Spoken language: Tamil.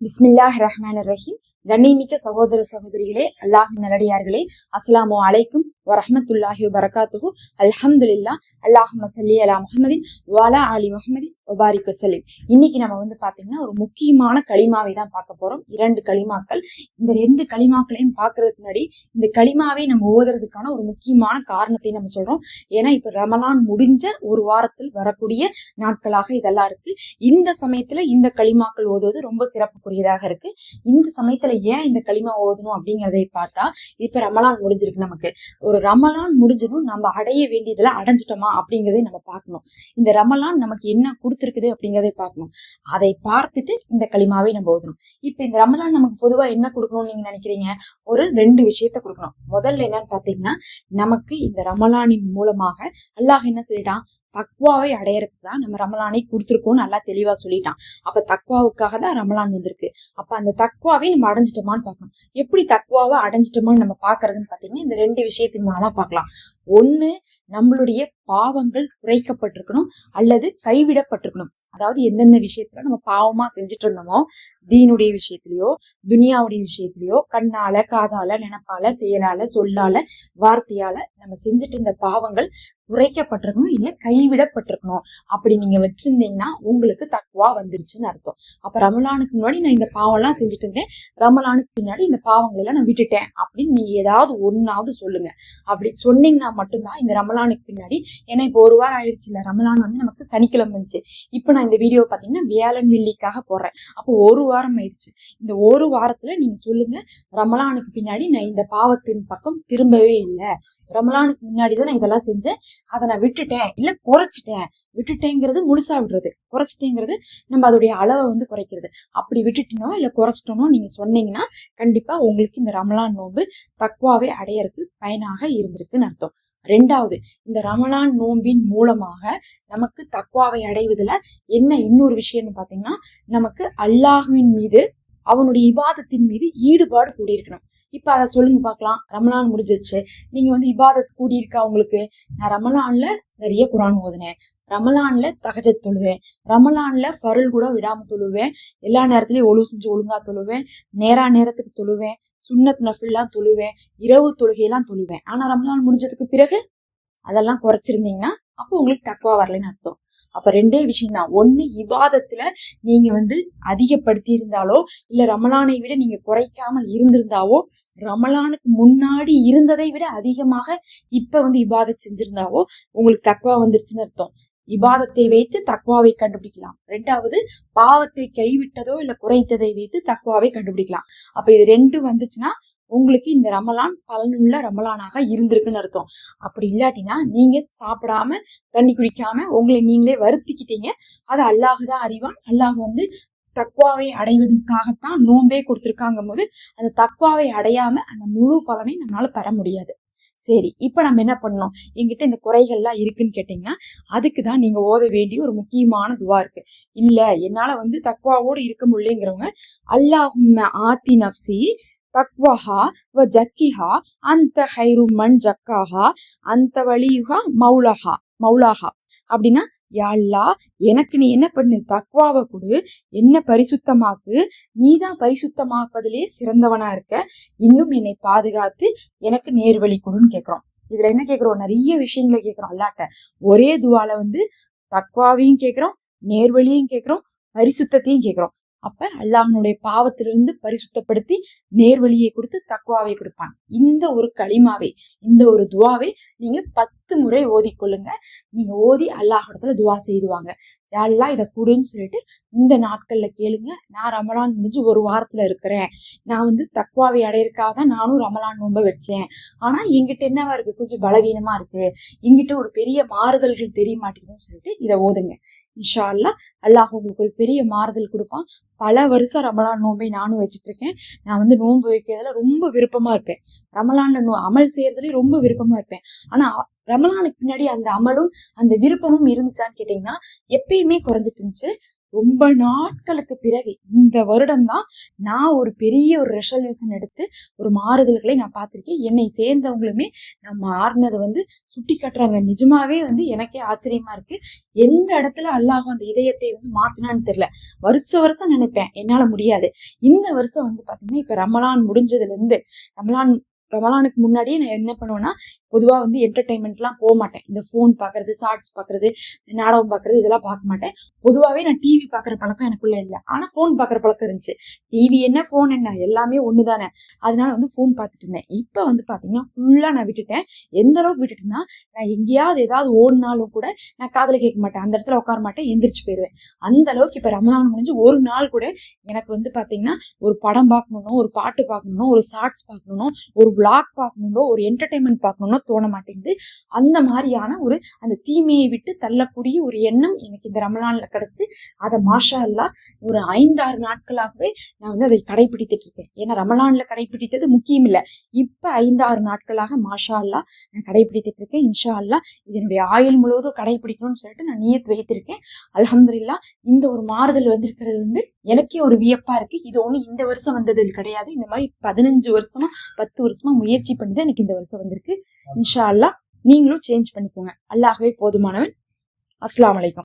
பிஸ்மில்லாஹ் ரஹ்மான் ரஹீம். கண்ணியமிக்க சகோதர சகோதரிகளே, அல்லாஹின் நல்லடியார்களே, அஸ்ஸலாமு அலைக்கும் வரஹ்மத்துல்லாஹி வபரகாத்துஹு. அல்ஹம்துலில்லாஹ். அல்லாஹும்ம ஸல்லி அலா முஹம்மதின் வஅலா ஆலி முஹம்மதின் வபாரிக் வஸல்லிம். இன்னைக்கு நம்ம பாத்தீங்கன்னா ஒரு முக்கியமான களிமாவை தான் பார்க்க போறோம். 2 களிமாக்கள். இந்த 2 களிமாக்களையும் பார்க்கறதுக்கு முன்னாடி இந்த களிமாவை நம்ம ஓதுறதுக்கான ஒரு முக்கியமான காரணத்தை நம்ம சொல்றோம். ஏன்னா இப்ப ரமலான் முடிஞ்ச ஒரு வாரத்தில் வரக்கூடிய நாட்களாக இதெல்லாம் இருக்கு. இந்த சமயத்துல இந்த களிமாக்கள் ஓதுவது ரொம்ப சிறப்புக்குரியதாக இருக்கு. இந்த சமயத்துல ஏன் இந்த களிமா ஓதணும் அப்படிங்கறதை பார்த்தா, இப்ப ரமலான் முடிஞ்சிருக்கு. நமக்கு ஒரு ரமலான் முடிஞ்சிடும், நம்ம அடைய வேண்டியதுல அடைஞ்சிட்டோமா அப்படிங்கறதை நம்ம பார்க்கணும். இந்த ரமலான் நமக்கு என்ன கொடுத்துருக்குது அப்படிங்கறதை பார்க்கணும். அதை பார்த்துட்டு இந்த களிமாவை நம்ம ஓதணும். இப்ப இந்த ரமலான் நமக்கு பொதுவா என்ன கொடுக்கணும்னு நீங்க நினைக்கிறீங்க? ஒரு 2 விஷயத்த கொடுக்கணும். முதல்ல என்னன்னு பாத்தீங்கன்னா, நமக்கு இந்த ரமலானின் மூலமாக அல்லாஹ் என்ன சொல்லிட்டான்? தக்வாவை அடையறதுக்கு தான் நம்ம ரமலானை கொடுத்துருக்கோம்னு நல்லா தெளிவா சொல்லிட்டான். அப்ப தக்வாவுக்காக தான் ரமலான் வந்திருக்கு. அப்ப அந்த தக்வாவை நம்ம அடைஞ்சிட்டோமான்னு பார்க்கணும். எப்படி தக்வாவை அடைஞ்சிட்டோமான்னு நம்ம பாக்குறதுன்னு பாத்தீங்கன்னா, இந்த 2 விஷயத்தின் மூலமா பார்க்கலாம். ஒண்ணு, நம்மளுடைய பாவங்கள் குறைக்கப்பட்டிருக்கணும் அல்லது கைவிடப்பட்டிருக்கணும். அதாவது எந்தெந்த விஷயத்துல நம்ம பாவமா செஞ்சுட்டு இருந்தோமோ, தீனுடைய விஷயத்திலயோ துனியாவுடைய விஷயத்திலயோ, கண்ணால காதால நினைப்பால செயலால சொல்லால வார்த்தையால நம்ம செஞ்சுட்டு இருந்த பாவங்கள் குறைக்கப்பட்டிருக்கணும், இல்ல கைவிடப்பட்டிருக்கணும். அப்படி நீங்க வச்சிருந்தீங்கன்னா உங்களுக்கு தக்வா வந்துருச்சுன்னு அர்த்தம். அப்ப ரமலானுக்கு முன்னாடி நான் இந்த பாவம் எல்லாம் செஞ்சுட்டு இருந்தேன், ரமலானுக்கு பின்னாடி இந்த பாவங்களை எல்லாம் நான் விட்டுட்டேன் அப்படின்னு நீங்க ஏதாவது ஒன்னாவது சொல்லுங்க. அப்படி சொன்னீங்கன்னா மட்டும்தான் இந்த ரமலானுக்கு பின்னாடி, ஏன்னா இப்போ ஒரு வாரம் ஆயிடுச்சு இல்ல, ரமலான் நமக்கு சனிக்கிழமை இருந்துச்சு. இப்ப நான் இந்த வீடியோ பாத்தீங்கன்னா வியாழன் வெள்ளிக்காக போடுறேன். அப்போ ஒரு வாரம் ஆயிடுச்சு. இந்த ஒரு வாரத்துல நீங்க சொல்லுங்க, ரமலானுக்கு பின்னாடி நான் இந்த பாவத்தின் பக்கம் திரும்பவே இல்லை, ரமலானுக்கு முன்னாடிதான் நான் இதெல்லாம் செஞ்சேன், அதை நான் விட்டுட்டேன் இல்ல குறைச்சிட்டேன். விட்டுட்டேங்கிறது முழுசா விடுறது, குறைச்சிட்டேங்கிறது நம்ம அதோடைய அளவை குறைக்கிறது. அப்படி விட்டுட்டோம் இல்ல குறைச்சிட்டோமோ நீங்க சொன்னீங்கன்னா கண்டிப்பா உங்களுக்கு இந்த ரமலான் நோன்பு தக்வாவை அடையறதுக்கு பயனாக இருந்திருக்குன்னு அர்த்தம். 2வது, இந்த ரமலான் நோன்பின் மூலமாக நமக்கு தக்வாவை அடைவதுல என்ன இன்னொரு விஷயம்னு பாத்தீங்கன்னா, நமக்கு அல்லாஹ்வின் மீது அவனுடைய இபாதத்தின் மீது ஈடுபாடு கூடியிருக்கணும். இப்ப அதை சொல்லுங்க பாக்கலாம். ரமலான் முடிஞ்சிருச்சு, நீங்க இபாதத் கூடியிருக்கா உங்களுக்கு? நான் ரமலான்ல நிறைய குரான் ஓதுனேன், ரமலான்ல தஹஜத் தொழுவேன், ரமலான்ல ஃபருள் கூட விடாம தொழுவேன், எல்லா நேரத்திலயும் ஒழுவு செஞ்சு ஒழுங்கா தொழுவேன், நேரத்துக்கு தொழுவேன், சுன்னத் நஃபில்லாம் தொழுவேன், இரவு தொழுகையெல்லாம் தொழுவேன். ஆனா ரமலான் முடிஞ்சதுக்கு பிறகு அதெல்லாம் குறைச்சிருந்தீங்கன்னா அப்போ உங்களுக்கு தக்வா வரலன்னு அர்த்தம். அப்ப 2 விஷயம் தான். ஒண்ணு, இபாதத்துல நீங்க அதிகப்படுத்தி இருந்தாலோ இல்ல ரமலானை விட நீங்க குறைக்காமல் இருந்திருந்தாவோ, ரமலானுக்கு முன்னாடி இருந்ததை விட அதிகமாக இப்ப இபாதத் செஞ்சிருந்தாவோ உங்களுக்கு தக்வா வந்துருச்சுன்னு அர்த்தம். இபாதத்தை வைத்து தக்வாவை கண்டுபிடிக்கலாம். 2வது, பாவத்தை கைவிட்டதோ இல்ல குறைத்ததை வைத்து தக்வாவை கண்டுபிடிக்கலாம். அப்ப இது 2 வந்துச்சுன்னா உங்களுக்கு இந்த ரமலான் பலனுள்ள ரமலானாக இருந்திருக்குன்னு அர்த்தம். அப்படி இல்லாட்டினா நீங்க சாப்பிடாம தண்ணி குடிக்காம உங்களை நீங்களே வருத்திக்கிட்டீங்க. அது அல்லாஹுதான் அறிவான். அல்லாஹ் தக்வாவை அடைவதற்காகத்தான் நோன்பே கொடுத்திருக்காங்க போது அந்த தக்வாவை அடையாம அந்த முழு பலனை நம்மளால பெற முடியாது. சரி, இப்ப நம்ம என்ன பண்ணணும்? என்கிட்ட இந்த குறைகள்லாம் இருக்குன்னு கேட்டீங்கன்னா அதுக்குதான் நீங்க ஓத வேண்டிய ஒரு முக்கியமான துவா இருக்கு. இல்ல என்னால தக்வாவோடு இருக்க முடியலங்கிறவங்க, அல்லாஹும்ம ஆத்தி நஃப்ஸி தக்வஹா வ ஜக்கிஹா அந்த ஹைரு மன் ஜக்காஹா அந்த வலியுஹா மௌலாஹா அப்படின்னா, யா அல்லாஹ், எனக்கு நீ என்ன பண்ணு? தக்வாவை கொடு, என்ன பரிசுத்தமாக்கு, நீதான் பரிசுத்தமாக்குவதிலே சிறந்தவனா இருக்க, இன்னும் என்னை பாதுகாத்து எனக்கு நேர்வழி கொடுன்னு கேட்கிறோம். இதுல என்ன கேட்கிறோம்? நிறைய விஷயங்களை கேட்கிறோம் அல்லாஹ்ட்ட. ஒரே துவால தக்வாவையும் கேட்கிறோம், நேர்வழியும் கேட்கிறோம், பரிசுத்தையும் கேட்கிறோம். அப்ப அல்லாஹ்னுடைய பாவத்திலிருந்து பரிசுத்தப்படுத்தி நேர்வழியை கொடுத்து தக்வாவை கொடுப்பான். இந்த ஒரு களிமாவை, இந்த ஒரு துவாவை நீங்க 10 முறை ஓதிக்கொள்ளுங்க. நீங்க ஓதி அல்லாஹ்விடத்துல துவா செய்துவாங்க. யா அல்லாஹ் இதை கொடுன்னு சொல்லிட்டு இந்த நாட்கள்ல கேளுங்க. நான் ரமலான் முடிஞ்சு ஒரு வாரத்துல இருக்கிறேன், நான் தக்வாவை அடையறதுக்காக தான் நானும் ரமலான் நோன்பை வச்சேன், ஆனா எங்கிட்ட என்னவா இருக்கு? கொஞ்சம் பலவீனமா இருக்கு, எங்கிட்ட ஒரு பெரிய மாறுதல்கள் தெரிய மாட்டேங்குதுன்னு சொல்லிட்டு இதை ஓதுங்க. இன்ஷா அல்லாஹ் அல்லாஹ் உங்களுக்கு ஒரு பெரிய மாறுதல் கொடுப்பான். பல வருஷம் ரமலான் நோன்பை நானும் வச்சுட்டு இருக்கேன். நான் நோன்பு வைக்கிறதுல ரொம்ப விருப்பமா இருப்பேன். ரமலான்ல அமல் செய்யறதுலயும் ரொம்ப விருப்பமா இருப்பேன். ஆனா ரமலானுக்கு பின்னாடி அந்த அமலும் அந்த விருப்பமும் இருந்துச்சான்னு கேட்டீங்கன்னா எப்பயுமே குறைஞ்சிட்டு இருந்துச்சு. ரொம்ப நாட்களுக்கு பிறகு இந்த வருடம் தான் நான் ஒரு பெரிய ஒரு ரெசல்யூஷன் எடுத்து ஒரு மாறுதல்களை நான் பார்த்திருக்கேன். என்னை சேர்ந்தவங்களுமே நான் மாறினதை சுட்டி காட்டுறாங்க. நிஜமாவே எனக்கே ஆச்சரியமா இருக்கு. எந்த இடத்துல அல்லாஹ் அந்த இதயத்தை மாத்தினான்னு தெரியல. வருஷம் நினைப்பேன் என்னால முடியாது. இந்த வருஷம் பாத்தீங்கன்னா இப்ப ரமலான் முடிஞ்சதுல இருந்து ரமலானுக்கு முன்னாடியே நான் என்ன பண்ணுவேன்னா, பொதுவா என்டர்டைன்மெண்ட்லாம் போக மாட்டேன். இந்த போன் பாக்குறது, ஷார்ட்ஸ் பாக்குறது, நாடகம் பாக்குறது இதெல்லாம் பார்க்க மாட்டேன். பொதுவாவே நான் டிவி பாக்குற பழக்கம் எனக்குள்ள இல்லை. ஆனா போன் பாக்குற பழக்கம் இருந்துச்சு. டிவி என்ன போன் என்ன எல்லாமே ஒண்ணுதானே. அதனால போன் பார்த்துட்டு இருந்தேன். இப்ப பாத்தீங்கன்னா ஃபுல்லா நான் விட்டுட்டேன். எந்த அளவுக்கு விட்டுட்டேன்னா, நான் எங்கேயாவது ஏதாவது ஓடினாலும் கூட நான் காதுல கேட்க மாட்டேன். அந்த இடத்துல உட்கார மாட்டேன், எந்திரிச்சு போயிடுவேன். அந்த அளவுக்கு இப்ப ரமலான் முடிஞ்சு ஒரு நாள் கூட எனக்கு பாத்தீங்கன்னா ஒரு படம் பார்க்கணும்னோ, ஒரு பாட்டு பார்க்கணும்னோ, ஒரு ஷார்ட்ஸ் பார்க்கணும்னோ, ஒரு விளாக் பார்க்கணும்னோ, ஒரு என்டர்டைன்மெண்ட் பார்க்கணும்னோ தோண மாட்டேங்குது. அந்த மாதிரியான அந்த தீமையை விட்டு தள்ளக்கூடிய ஒரு எண்ணம் எனக்கு இந்த ரமலான்ல கிடைச்சு, அதை மாஷா அல்லாஹ் ஒரு 5-6 நாட்களாகவே நான் அதை கடைபிடித்துட்டு இருக்கேன். ஏன்னா ரமலான்ல கடைபிடித்தது முக்கியம் இல்லை. இப்ப 5-6 நாட்களாக மாஷா அல்லாஹ் நான் கடைபிடித்துட்டு இருக்கேன். இன்ஷா அல்லாஹ் இதனுடைய ஆயுள் முழுவதும் கடைபிடிக்கணும்னு சொல்லிட்டு நான் நியத் வைத்திருக்கேன். அல்ஹம்துலில்லாஹ் இந்த ஒரு மாறுதல் வந்திருக்கிறது எனக்கே ஒரு வியப்பா இருக்கு. இது ஒண்ணு இந்த வருஷம் வந்தது கிடையாது. இந்த மாதிரி 15 வருஷமா 10 வருஷமா முயற்சி பண்ணி தான் எனக்கு இந்த வருஷம் வந்திருக்கு. இன்ஷா அல்லாஹ் நீங்களும் சேஞ்ச் பண்ணிக்கோங்க. அல்லாஹ்வே போதுமானவன். அஸ்ஸலாமு அலைக்கும்.